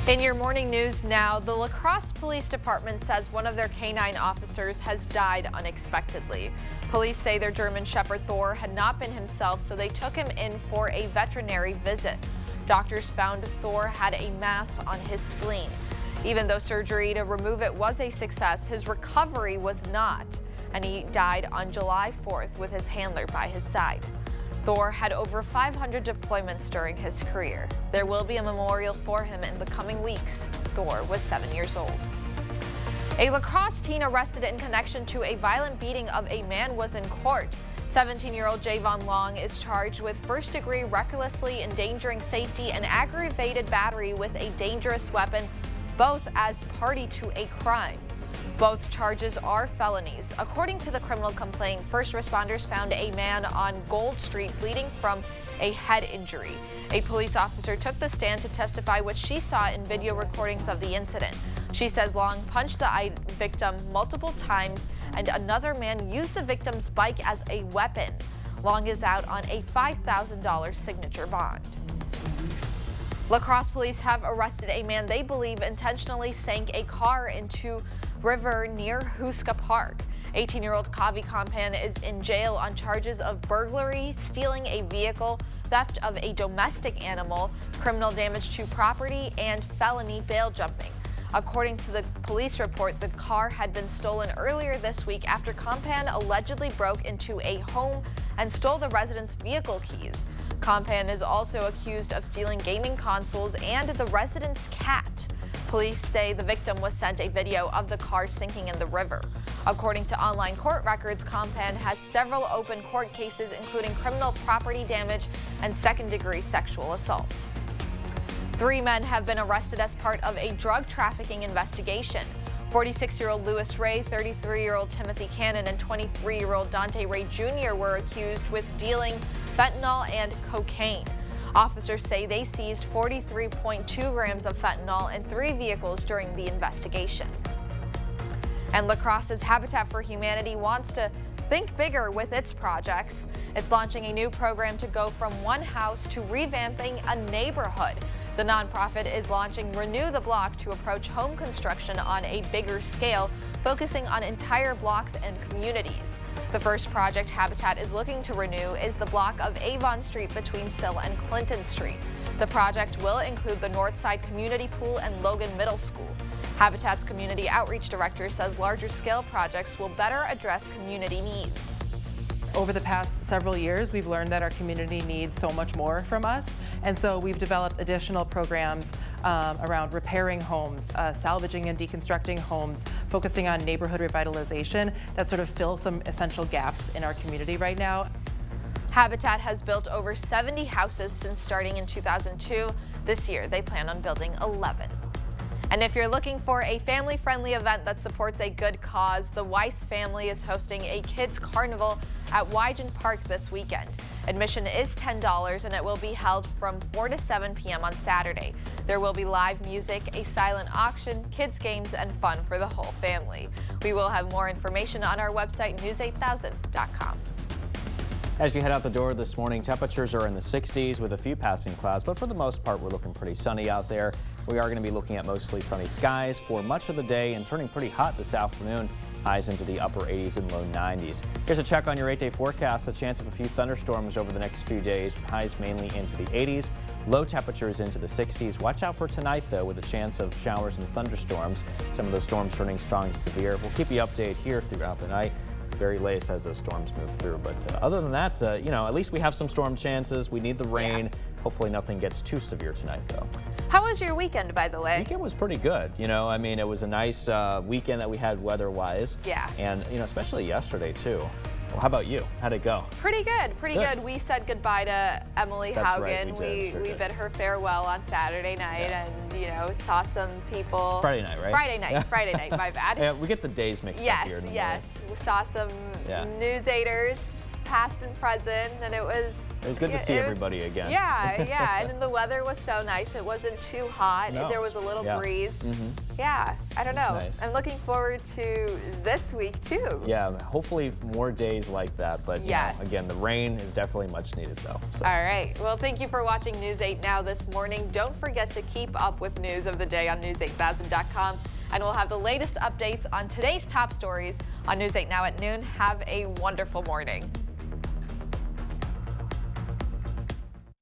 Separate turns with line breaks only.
In your morning news now, the La Crosse Police Department says one of their canine officers has died unexpectedly. Police say their German Shepherd Thor had not been himself, so they took him in for a veterinary visit. Doctors found Thor had a mass on his spleen. Even though surgery to remove it was a success, his recovery was not, and he died on July 4th with his handler by his side. Thor had over 500 deployments during his career. There will be a memorial for him in the coming weeks. Thor was 7 years old. A La Crosse teen arrested in connection to a violent beating of a man was in court. 17-year-old Javon Long is charged with first-degree recklessly endangering safety and aggravated battery with a dangerous weapon, both as party to a crime. Both charges are felonies. According to the criminal complaint, first responders found a man on Gold Street bleeding from a head injury. A police officer took the stand to testify what she saw in video recordings of the incident. She says Long punched the victim multiple times and another man used the victim's bike as a weapon. Long is out on a $5,000 signature bond. La Crosse police have arrested a man they believe intentionally sank a car into river near Huska Park. 18-year-old Kavi Kampan is in jail on charges of burglary, stealing a vehicle, theft of a domestic animal, criminal damage to property, and felony bail jumping. According to the police report, the car had been stolen earlier this week after Kampan allegedly broke into a home and stole the resident's vehicle keys. Kampan is also accused of stealing gaming consoles and the resident's cat. Police say the victim was sent a video of the car sinking in the river. According to online court records, Kampan has several open court cases, including criminal property damage and second-degree sexual assault. 3 men have been arrested as part of a drug trafficking investigation. 46-year-old Lewis Ray, 33-year-old Timothy Cannon, and 23-year-old Dante Ray Jr. were accused with dealing fentanyl and cocaine. Officers say they seized 43.2 grams of fentanyl in 3 vehicles during the investigation. And La Crosse's Habitat for Humanity wants to think bigger with its projects. It's launching a new program to go from one house to revamping a neighborhood. The nonprofit is launching Renew the Block to approach home construction on a bigger scale, focusing on entire blocks and communities. The first project Habitat is looking to renew is the block of Avon Street between Sill and Clinton Street. The project will include the Northside Community Pool and Logan Middle School. Habitat's community outreach director says larger scale projects will better address community needs.
Over the past several years, we've learned that our community needs so much more from us, and so we've developed additional programs around repairing homes, salvaging and deconstructing homes, focusing on neighborhood revitalization that sort of fill some essential gaps in our community right now.
Habitat has built over 70 houses since starting in 2002. This year, they plan on building 11. And if you're looking for a family-friendly event that supports a good cause, the Weiss family is hosting a kids' carnival at Wygen Park this weekend. Admission is $10 and it will be held from 4 to 7 p.m. on Saturday. There will be live music, a silent auction, kids' games, and fun for the whole family. We will have more information on our website, news8000.com.
As you head out the door this morning, temperatures are in the 60s with a few passing clouds, but for the most part, we're looking pretty sunny out there. We are going to be looking at mostly sunny skies for much of the day and turning pretty hot this afternoon. Highs into the upper 80s and low 90s. Here's a check on your 8-day forecast. A chance of a few thunderstorms over the next few days. Highs mainly into the 80s. Low temperatures into the 60s. Watch out for tonight, though, with a chance of showers and thunderstorms. Some of those storms turning strong to severe. We'll keep you updated here throughout the night. Very latest as those storms move through. But other than that, you know, at least we have some storm chances. We need the rain. Yeah. Hopefully nothing gets too severe tonight, though.
How was your weekend, by the way?
Weekend was pretty good. You know, I mean, it was a nice weekend that we had weather-wise. Yeah. And, you know, especially yesterday, too. Well, how about you? How'd it go?
Pretty good, pretty good. We said goodbye to Emily Haugen.
Right,
we bid her farewell on Saturday night and, you know, saw some people.
Friday night, right?
Friday night, my bad.
Yeah, we get the days mixed up here.
Yes. We saw some News 8ers, past and present, and it was
It was good to see everybody again.
Yeah, yeah, and then the weather was so nice. It wasn't too hot.
No.
There was a little
Yeah.
breeze.
Mhm.
Yeah, I don't
That's
know.
nice.
I'm looking forward to this week too.
Yeah, hopefully more days like that. But you
Yes.
know, again, the rain is definitely much needed though. So.
All right. Well, thank you for watching News 8 Now this morning. Don't forget to keep up with news of the day on news8000.com. And we'll have the latest updates on today's top stories on News 8 Now at noon. Have a wonderful morning.